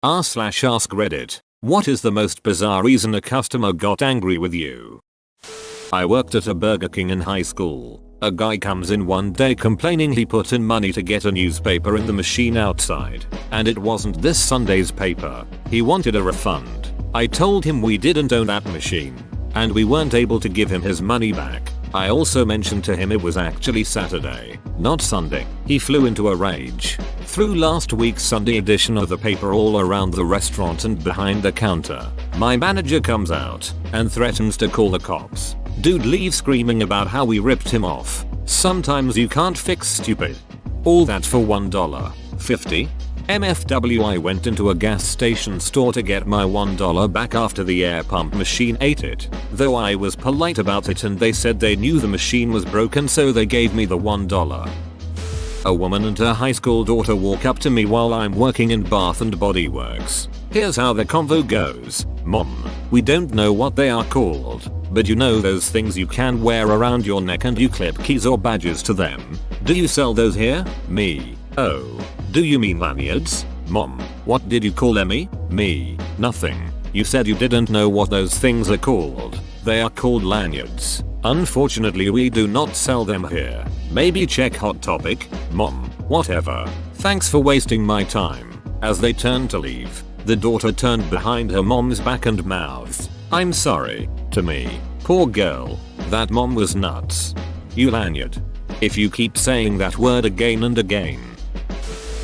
r/ask Reddit. What is the most bizarre reason a customer got angry with you? I worked at a Burger King in high school. A guy comes in one day complaining he put in money to get a newspaper in the machine outside, and it wasn't this Sunday's paper. He wanted a refund. I told him we didn't own that machine, and we weren't able to give him his money back. I also mentioned to him it was actually Saturday, not Sunday. He flew into a rage. Threw last week's Sunday edition of the paper all around the restaurant and behind the counter. My manager comes out and threatens to call the cops. Dude leaves screaming about how we ripped him off. Sometimes you can't fix stupid. All that for $1.50? MFW. I went into a gas station store to get my $1 back after the air pump machine ate it. Though I was polite about it and they said they knew the machine was broken, so they gave me the $1. A woman and her high school daughter walk up to me while I'm working in Bath and Body Works. Here's how the convo goes. Mom, we don't know what they are called, but you know those things you can wear around your neck and you clip keys or badges to them? Do you sell those here? Me. Oh. Do you mean lanyards? Mom, what did you call them? Me. Nothing. You said you didn't know what those things are called. They are called lanyards. Unfortunately, we do not sell them here. Maybe check Hot Topic. Mom, whatever. Thanks for wasting my time. As they turned to leave, the daughter turned behind her mom's back and mouthed, "I'm sorry," to me. Poor girl. That mom was nuts. You lanyard. If you keep saying that word again and again.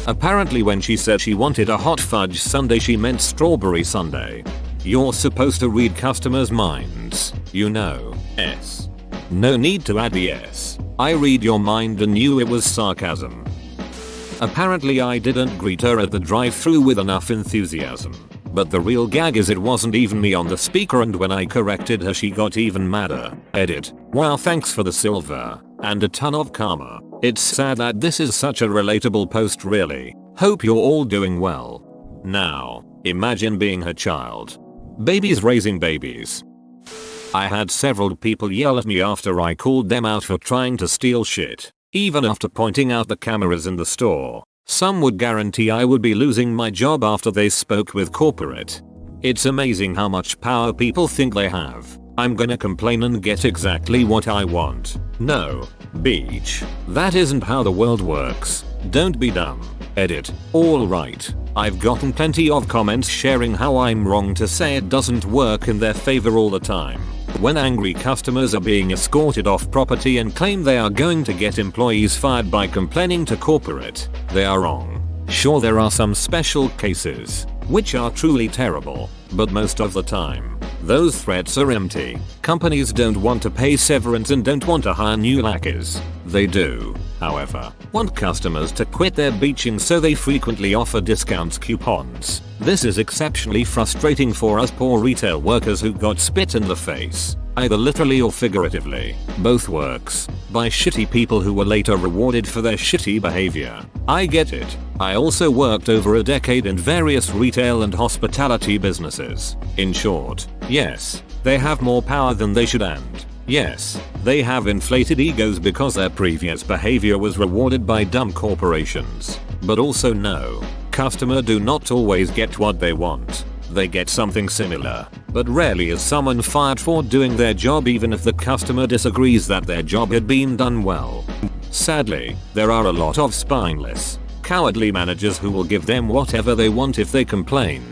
Apparently when she said she wanted a hot fudge sundae, she meant strawberry sundae. You're supposed to read customers' minds, you know. S. No need to add the S. I read your mind and knew it was sarcasm. Apparently I didn't greet her at the drive-thru with enough enthusiasm. But the real gag is it wasn't even me on the speaker, and when I corrected her she got even madder. Edit. Wow, thanks for the silver. And a ton of karma. It's sad that this is such a relatable post, really. Hope you're all doing well. Now, imagine being her child. Babies raising babies. I had several people yell at me after I called them out for trying to steal shit. Even after pointing out the cameras in the store. Some would guarantee I would be losing my job after they spoke with corporate. It's amazing how much power people think they have. I'm gonna complain and get exactly what I want. No. Beach. That isn't how the world works. Don't be dumb. Edit. Alright. I've gotten plenty of comments sharing how I'm wrong to say it doesn't work in their favor all the time. When angry customers are being escorted off property and claim they are going to get employees fired by complaining to corporate, they are wrong. Sure, there are some special cases, which are truly terrible, but most of the time, those threats are empty. Companies don't want to pay severance and don't want to hire new lackeys. They do, however, want customers to quit their beaching, so they frequently offer discounts coupons. This is exceptionally frustrating for us poor retail workers who got spit in the face, either literally or figuratively. Both works, by shitty people who were later rewarded for their shitty behavior. I get it. I also worked over a decade in various retail and hospitality businesses. In short, yes, they have more power than they should, and yes, they have inflated egos because their previous behavior was rewarded by dumb corporations. But also no, customers do not always get what they want. They get something similar, but rarely is someone fired for doing their job even if the customer disagrees that their job had been done well. Sadly, there are a lot of spineless, cowardly managers who will give them whatever they want if they complain.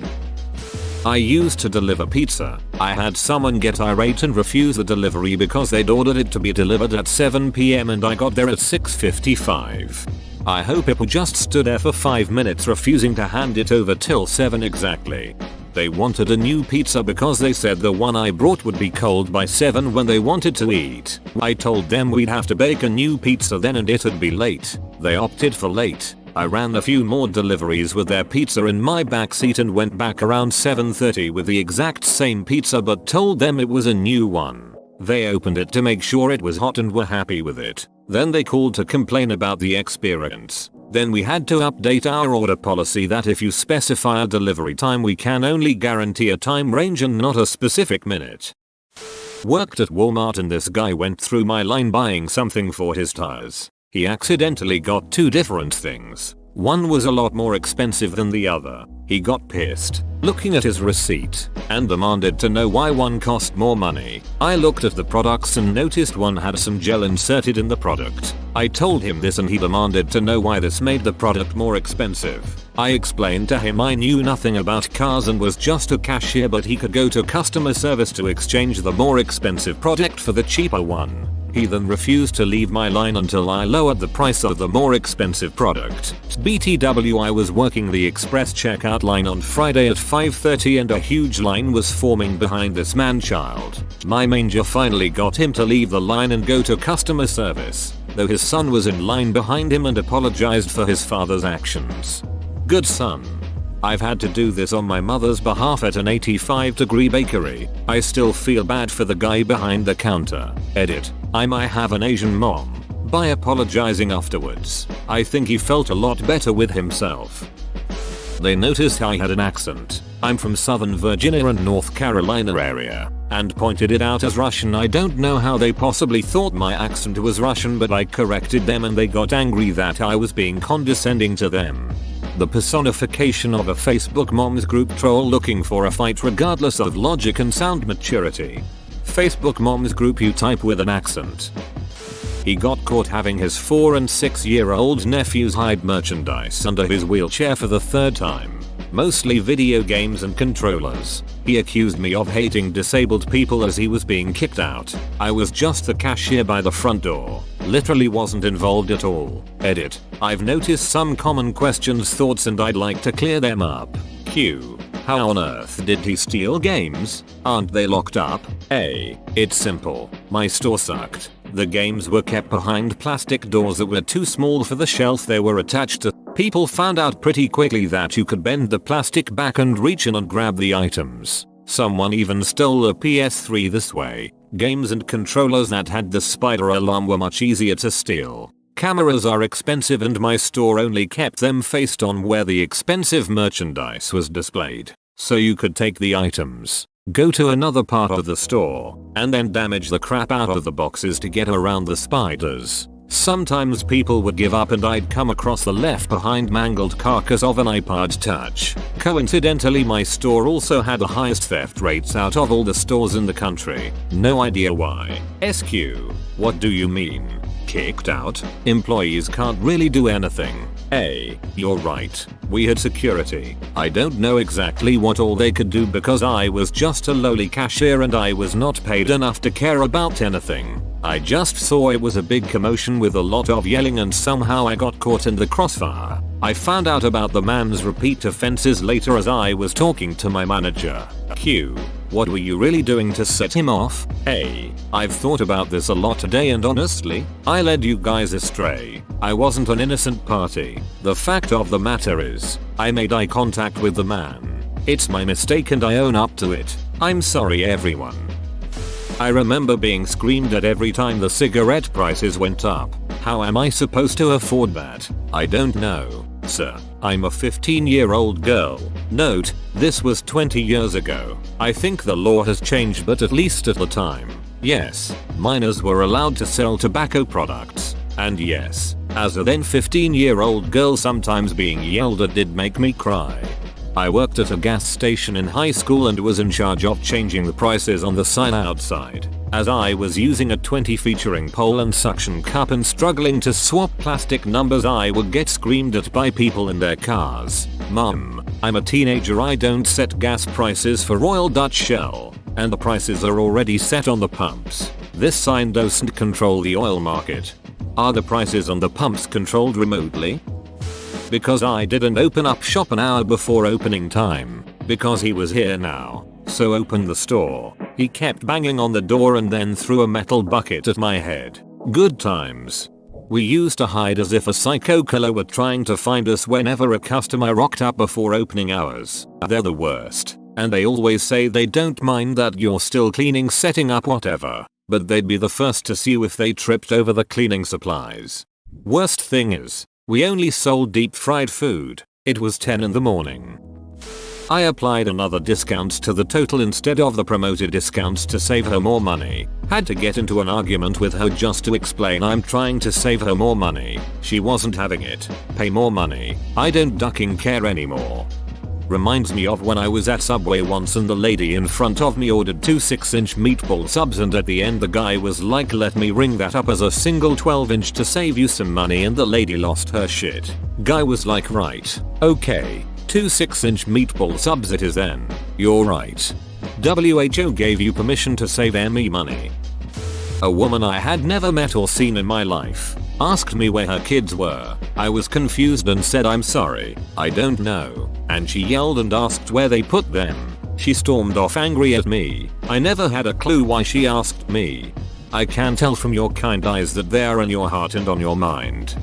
I used to deliver pizza. I had someone get irate and refuse the delivery because they'd ordered it to be delivered at 7 PM and I got there at 6:55. I hope people just stood there for 5 minutes refusing to hand it over till 7 exactly. They wanted a new pizza because they said the one I brought would be cold by 7 when they wanted to eat. I told them we'd have to bake a new pizza then and it'd be late. They opted for late. I ran a few more deliveries with their pizza in my backseat and went back around 7:30 with the exact same pizza but told them it was a new one. They opened it to make sure it was hot and were happy with it. Then they called to complain about the experience. Then we had to update our order policy that if you specify a delivery time we can only guarantee a time range and not a specific minute. Worked at Walmart and this guy went through my line buying something for his tires. He accidentally got two different things. One was a lot more expensive than the other. He got pissed, looking at his receipt, and demanded to know why one cost more money. I looked at the products and noticed one had some gel inserted in the product. I told him this and he demanded to know why this made the product more expensive. I explained to him I knew nothing about cars and was just a cashier, but he could go to customer service to exchange the more expensive product for the cheaper one. He then refused to leave my line until I lowered the price of the more expensive product. BTW, I was working the express checkout line on Friday at 5:30 and a huge line was forming behind this man-child. My manager finally got him to leave the line and go to customer service, though his son was in line behind him and apologized for his father's actions. Good son. I've had to do this on my mother's behalf at an 85-degree bakery. I still feel bad for the guy behind the counter. Edit. I might have an Asian mom. By apologizing afterwards, I think he felt a lot better with himself. They noticed I had an accent. I'm from Southern Virginia and North Carolina area, and pointed it out as Russian. I don't know how they possibly thought my accent was Russian, but I corrected them and they got angry that I was being condescending to them. The personification of a Facebook moms group troll looking for a fight regardless of logic and sound maturity. Facebook moms group, you type with an accent. He got caught having his 4 and 6-year-old nephews hide merchandise under his wheelchair for the third time. Mostly video games and controllers. He accused me of hating disabled people as he was being kicked out. I was just the cashier by the front door. Literally wasn't involved at all. Edit. I've noticed some common questions, thoughts, and I'd like to clear them up. Q. How on earth did he steal games? Aren't they locked up? A. It's simple. My store sucked. The games were kept behind plastic doors that were too small for the shelf they were attached to. People found out pretty quickly that you could bend the plastic back and reach in and grab the items. Someone even stole a PS3 this way. Games and controllers that had the spider alarm were much easier to steal. Cameras are expensive and my store only kept them faced on where the expensive merchandise was displayed, so you could take the items, go to another part of the store, and then damage the crap out of the boxes to get around the spiders. Sometimes people would give up and I'd come across the left behind mangled carcass of an iPod Touch. Coincidentally, my store also had the highest theft rates out of all the stores in the country. No idea why. SQ. What do you mean? Kicked out? Employees can't really do anything. A. You're right. We had security. I don't know exactly what all they could do because I was just a lowly cashier and I was not paid enough to care about anything. I just saw it was a big commotion with a lot of yelling and somehow I got caught in the crossfire. I found out about the man's repeat offenses later as I was talking to my manager. Q. What were you really doing to set him off? A. I've thought about this a lot today and honestly, I led you guys astray. I wasn't an innocent party. The fact of the matter is, I made eye contact with the man. It's my mistake and I own up to it. I'm sorry everyone. I remember being screamed at every time the cigarette prices went up. How am I supposed to afford that? I don't know, sir. I'm a 15-year-old girl. Note, this was 20 years ago. I think the law has changed, but at least at the time, yes, minors were allowed to sell tobacco products. And yes, as a then 15-year-old girl, sometimes being yelled at did make me cry. I worked at a gas station in high school and was in charge of changing the prices on the sign outside. As I was using a 20 featuring pole and suction cup and struggling to swap plastic numbers, I would get screamed at by people in their cars. Mom, I'm a teenager, I don't set gas prices for Royal Dutch Shell, and the prices are already set on the pumps. This sign doesn't control the oil market. Are the prices on the pumps controlled remotely? Because I didn't open up shop an hour before opening time, because he was here now, so open the store. He kept banging on the door and then threw a metal bucket at my head. Good times. We used to hide as if a psycho killer were trying to find us whenever a customer rocked up before opening hours. They're the worst, and they always say they don't mind that you're still cleaning, setting up, whatever, but they'd be the first to see you if they tripped over the cleaning supplies. Worst thing is, we only sold deep fried food. It was 10 in the morning. I applied another discount to the total instead of the promoted discounts to save her more money. Had to get into an argument with her just to explain I'm trying to save her more money. She wasn't having it. Pay more money. I don't ducking care anymore. Reminds me of when I was at Subway once and the lady in front of me ordered 2 6-inch meatball subs and at the end the guy was like, let me ring that up as a single 12-inch to save you some money, and the lady lost her shit. Guy was like, right, okay, 2 6-inch meatball subs it is then. You're right. WHO gave you permission to save me money. A woman I had never met or seen in my life asked me where her kids were. I was confused and said I'm sorry, I don't know, and she yelled and asked where they put them. She stormed off angry at me. I never had a clue why she asked me. I can tell from your kind eyes that they are in your heart and on your mind.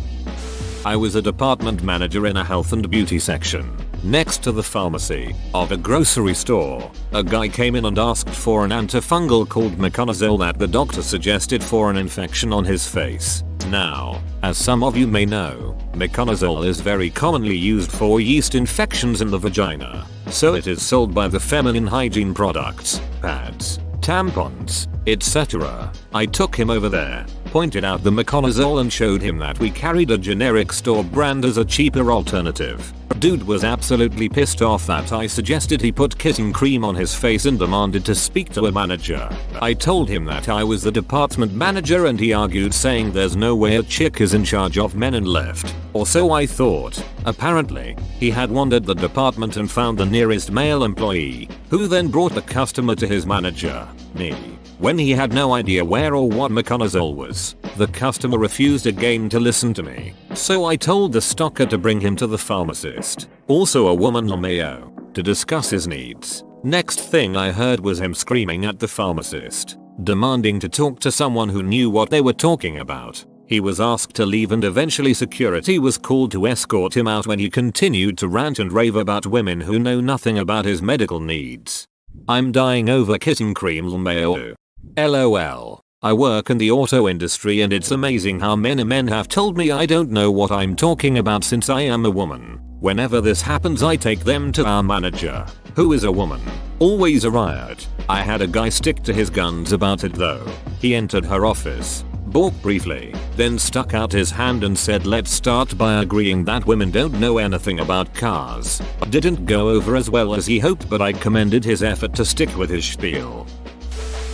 I was a department manager in a health and beauty section next to the pharmacy of a grocery store. A guy came in and asked for an antifungal called Miconazole that the doctor suggested for an infection on his face. Now, as some of you may know, Miconazole is very commonly used for yeast infections in the vagina, so it is sold by the feminine hygiene products, pads, tampons, etc. I took him over there, pointed out the Miconazole and showed him that we carried a generic store brand as a cheaper alternative. Dude was absolutely pissed off that I suggested he put kitten cream on his face and demanded to speak to a manager. I told him that I was the department manager and he argued, saying there's no way a chick is in charge of men, and left. Or so I thought. Apparently, he had wandered the department and found the nearest male employee, who then brought the customer to his manager, me. When he had no idea where or what Miconazole was, the customer refused again to listen to me, so I told the stocker to bring him to the pharmacist, also a woman LMAO, to discuss his needs. Next thing I heard was him screaming at the pharmacist, demanding to talk to someone who knew what they were talking about. He was asked to leave and eventually security was called to escort him out when he continued to rant and rave about women who know nothing about his medical needs. I'm dying over kitten cream LMAO. LOL. I work in the auto industry and it's amazing how many men have told me I don't know what I'm talking about since I am a woman. Whenever this happens I take them to our manager, who is a woman. Always a riot. I had a guy stick to his guns about it though. He entered her office, balked briefly, then stuck out his hand and said let's start by agreeing that women don't know anything about cars. Didn't go over as well as he hoped, but I commended his effort to stick with his spiel.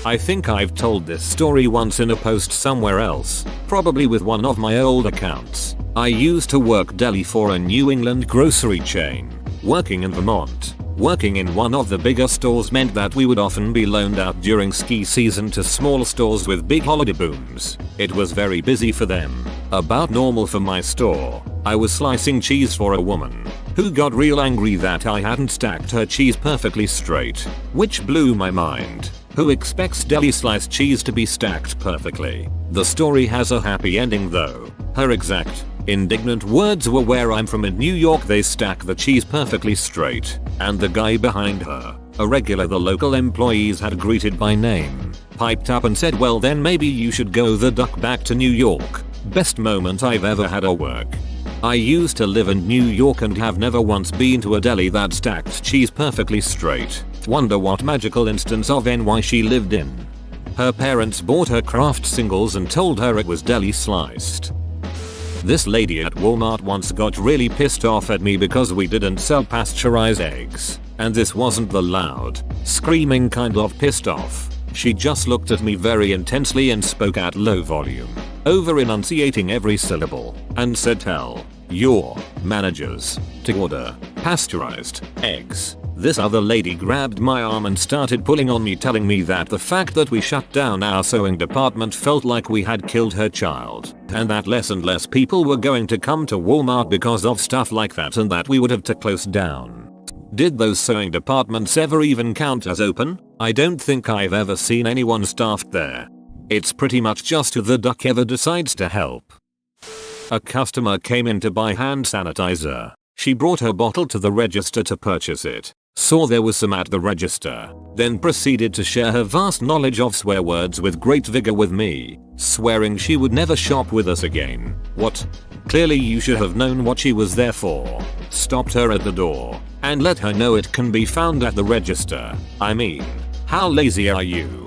I think I've told this story once in a post somewhere else, probably with one of my old accounts. I used to work deli for a New England grocery chain. Working in Vermont, working in one of the bigger stores meant that we would often be loaned out during ski season to small stores with big holiday booms. It was very busy for them, about normal for my store. I was slicing cheese for a woman, who got real angry that I hadn't stacked her cheese perfectly straight, which blew my mind. Who expects deli sliced cheese to be stacked perfectly? The story has a happy ending though. Her exact, indignant words were, where I'm from in New York they stack the cheese perfectly straight, and the guy behind her, a regular the local employees had greeted by name, piped up and said, well then maybe you should go the duck back to New York. Best moment I've ever had at work. I used to live in New York and have never once been to a deli that stacked cheese perfectly straight. Wonder what magical instance of NY she lived in. Her parents bought her Kraft singles and told her it was deli sliced. This lady at Walmart once got really pissed off at me because we didn't sell pasteurized eggs, and this wasn't the loud, screaming kind of pissed off. She just looked at me very intensely and spoke at low volume, over enunciating every syllable, and said tell your managers to order pasteurized eggs. This other lady grabbed my arm and started pulling on me, telling me that the fact that we shut down our sewing department felt like we had killed her child, and that less and less people were going to come to Walmart because of stuff like that, and that we would have to close down. Did those sewing departments ever even count as open? I don't think I've ever seen anyone staffed there. It's pretty much just who the duck ever decides to help. A customer came in to buy hand sanitizer. She brought her bottle to the register to purchase it, saw there was some at the register, then proceeded to share her vast knowledge of swear words with great vigor with me, swearing she would never shop with us again. What? Clearly you should have known what she was there for. Stopped her at the door and let her know it can be found at the register. I mean, how lazy are you?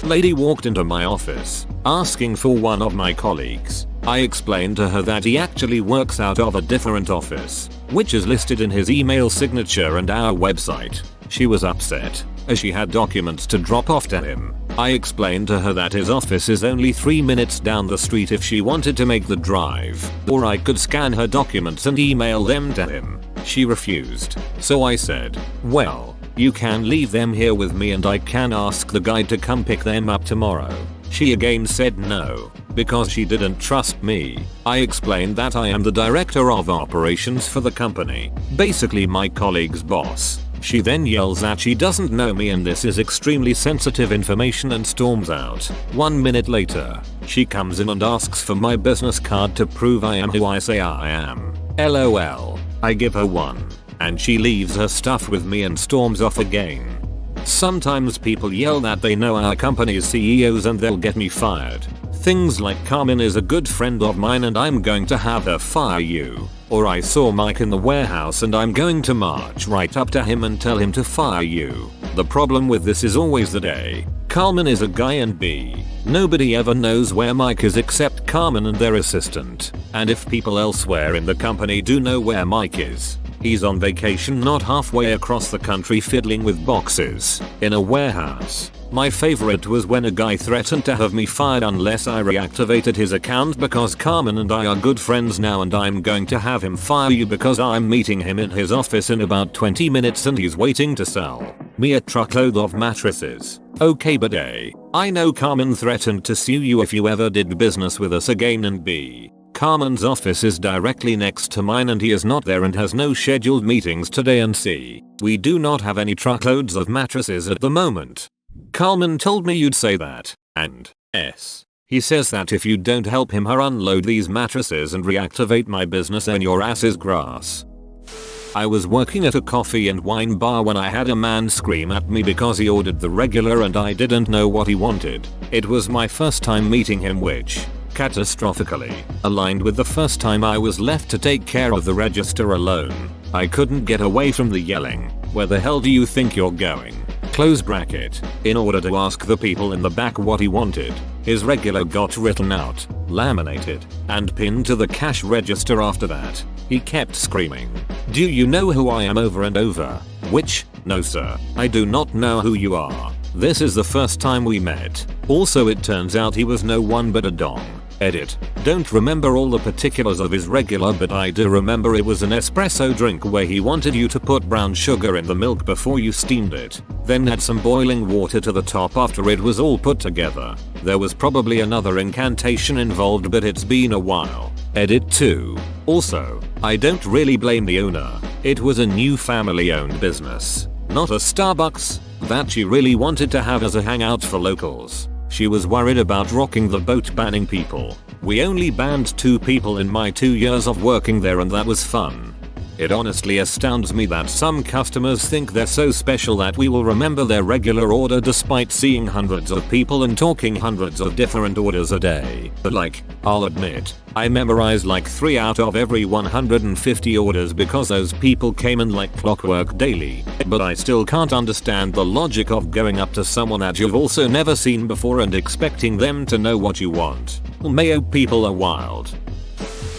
Lady walked into my office asking for one of my colleagues. I explained to her that he actually works out of a different office, which is listed in his email signature and our website. She was upset, as she had documents to drop off to him. I explained to her that his office is only 3 minutes down the street if she wanted to make the drive, or I could scan her documents and email them to him. She refused, so I said, well, you can leave them here with me and I can ask the guy to come pick them up tomorrow. She again said no, because she didn't trust me. I explained that I am the director of operations for the company, basically my colleague's boss. She then yells that she doesn't know me and this is extremely sensitive information and storms out. 1 minute later, she comes in and asks for my business card to prove I am who I say I am. LOL. I give her one, and she leaves her stuff with me and storms off again. Sometimes people yell that they know our company's CEOs and they'll get me fired. Things like Carmen is a good friend of mine and I'm going to have her fire you. Or I saw Mike in the warehouse and I'm going to march right up to him and tell him to fire you. The problem with this is always that A, Carmen is a guy and B, nobody ever knows where Mike is except Carmen and their assistant. And if people elsewhere in the company do know where Mike is, he's on vacation not halfway across the country fiddling with boxes in a warehouse. My favorite was when a guy threatened to have me fired unless I reactivated his account because Carmen and I are good friends now and I'm going to have him fire you because I'm meeting him in his office in about 20 minutes and he's waiting to sell me a truckload of mattresses. Okay, but A, I know Carmen threatened to sue you if you ever did business with us again, and B, Carmen's office is directly next to mine and he is not there and has no scheduled meetings today, and C, we do not have any truckloads of mattresses at the moment. Carmen told me you'd say that, and S, he says that if you don't help him her unload these mattresses and reactivate my business then your ass is grass. I was working at a coffee and wine bar when I had a man scream at me because he ordered the regular and I didn't know what he wanted. It was my first time meeting him, which catastrophically aligned with the first time I was left to take care of the register alone. I couldn't get away from the yelling, "Where the hell do you think you're going?" close bracket, in order to ask the people in the back what he wanted. His regular got written out, laminated, and pinned to the cash register after that. He kept screaming, "Do you know who I am?" over and over, which, no sir, I do not know who you are. This is the first time we met. Also it turns out he was no one but a dong. Edit. Don't remember all the particulars of his regular, but I do remember it was an espresso drink where he wanted you to put brown sugar in the milk before you steamed it, then add some boiling water to the top after it was all put together. There was probably another incantation involved, but it's been a while. Edit 2. Also, I don't really blame the owner. It was a new family-owned business, not a Starbucks, that she really wanted to have as a hangout for locals. She was worried about rocking the boat banning people. We only banned 2 people in my 2 years of working there and that was fun. It honestly astounds me that some customers think they're so special that we will remember their regular order despite seeing hundreds of people and talking hundreds of different orders a day. But like, I'll admit, I memorized like 3 out of every 150 orders because those people came in like clockwork daily. But I still can't understand the logic of going up to someone that you've also never seen before and expecting them to know what you want. Mayo people are wild.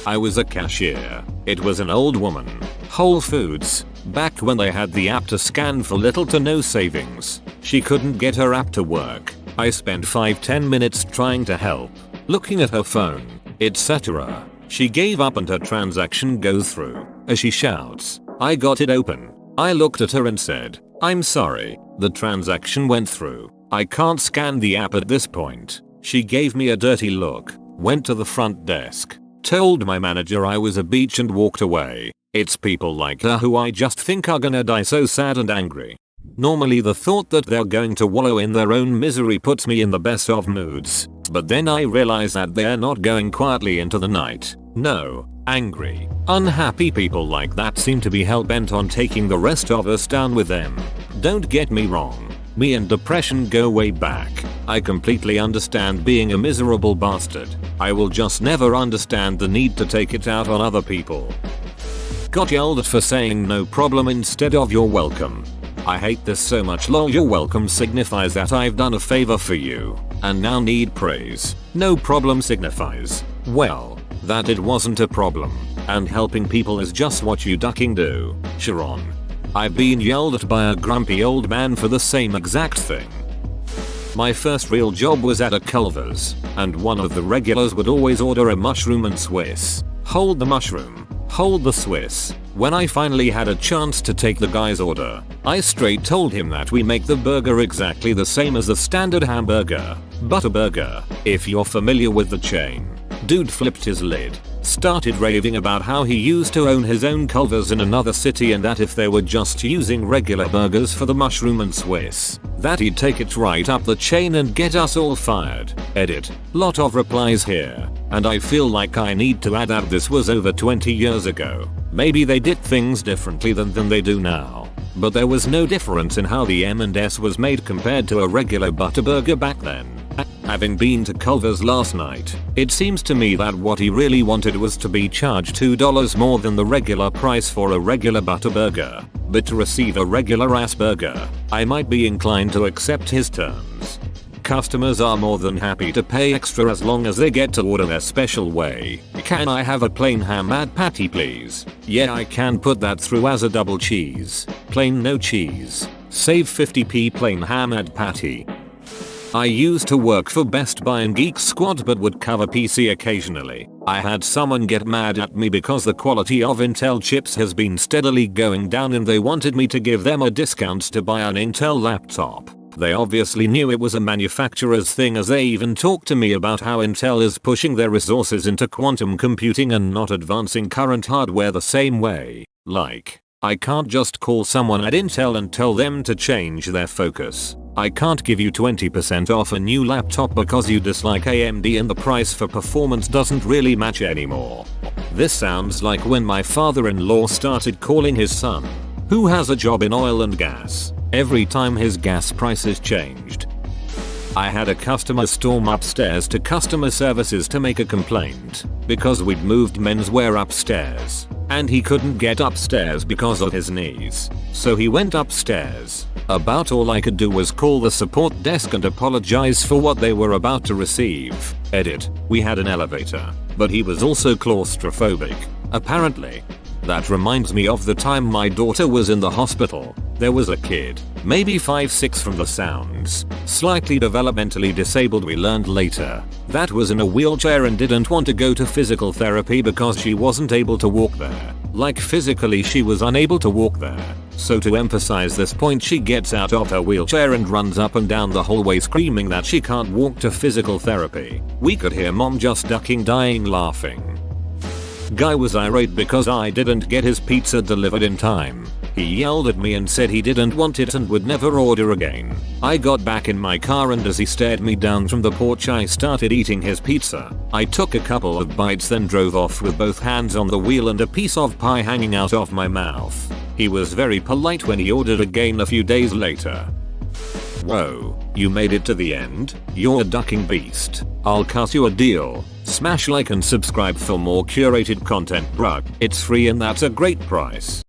I was a cashier. It was an old woman. Whole Foods. Back when they had the app to scan for little to no savings. She couldn't get her app to work. I spent 5-10 minutes trying to help, looking at her phone, etc. She gave up and her transaction goes through. As she shouts, "I got it open." I looked at her and said, "I'm sorry, the transaction went through. I can't scan the app at this point." She gave me a dirty look, went to the front desk, told my manager I was a beach and walked away. It's people like her who I just think are gonna die so sad and angry. Normally the thought that they're going to wallow in their own misery puts me in the best of moods, but then I realize that they're not going quietly into the night. No, angry, unhappy people like that seem to be hell-bent on taking the rest of us down with them. Don't get me wrong, me and depression go way back. I completely understand being a miserable bastard. I will just never understand the need to take it out on other people. Got yelled at for saying no problem instead of you're welcome. I hate this so much. Lol, you're welcome signifies that I've done a favor for you and now need praise. No problem signifies, well, that it wasn't a problem and helping people is just what you ducking do. Sharon. I've been yelled at by a grumpy old man for the same exact thing. My first real job was at a Culver's, and one of the regulars would always order a mushroom and Swiss. Hold the mushroom, hold the Swiss. When I finally had a chance to take the guy's order, I straight told him that we make the burger exactly the same as the standard hamburger, Butterburger, if you're familiar with the chain. Dude flipped his lid, started raving about how he used to own his own Culver's in another city and that if they were just using regular burgers for the mushroom and Swiss, that he'd take it right up the chain and get us all fired. Edit. Lot of replies here, and I feel like I need to add that this was over 20 years ago. Maybe they did things differently than they do now, but there was no difference in how the M&S was made compared to a regular Butterburger back then. Having been to Culver's last night, it seems to me that what he really wanted was to be charged $2 more than the regular price for a regular Butterburger, but to receive a regular ass burger, I might be inclined to accept his terms. Customers are more than happy to pay extra as long as they get to order their special way. Can I have a plain ham ad patty please? Yeah, I can put that through as a double cheese. Plain no cheese. Save 50p plain ham ad patty. I used to work for Best Buy and Geek Squad but would cover PC occasionally. I had someone get mad at me because the quality of Intel chips has been steadily going down and they wanted me to give them a discount to buy an Intel laptop. They obviously knew it was a manufacturer's thing as they even talked to me about how Intel is pushing their resources into quantum computing and not advancing current hardware the same way. Like, I can't just call someone at Intel and tell them to change their focus. I can't give you 20% off a new laptop because you dislike AMD and the price for performance doesn't really match anymore. This sounds like when my father-in-law started calling his son, who has a job in oil and gas, every time his gas prices changed. I had a customer storm upstairs to customer services to make a complaint because we'd moved menswear upstairs and he couldn't get upstairs because of his knees. So he went upstairs. About all I could do was call the support desk and apologize for what they were about to receive. Edit. We had an elevator, but he was also claustrophobic, apparently. That reminds me of the time my daughter was in the hospital. There was a kid, maybe 5-6 from the sounds, slightly developmentally disabled we learned later, that was in a wheelchair and didn't want to go to physical therapy because she wasn't able to walk there. Like physically she was unable to walk there. So to emphasize this point she gets out of her wheelchair and runs up and down the hallway screaming that she can't walk to physical therapy. We could hear mom just ducking, dying laughing. Guy was irate because I didn't get his pizza delivered in time. He yelled at me and said he didn't want it and would never order again. I got back in my car and as he stared me down from the porch I started eating his pizza. I took a couple of bites then drove off with both hands on the wheel and a piece of pie hanging out of my mouth. He was very polite when he ordered again a few days later. Whoa, you made it to the end? You're a ducking beast. I'll cut you a deal. Smash like and subscribe for more curated content, bruh. It's free and that's a great price.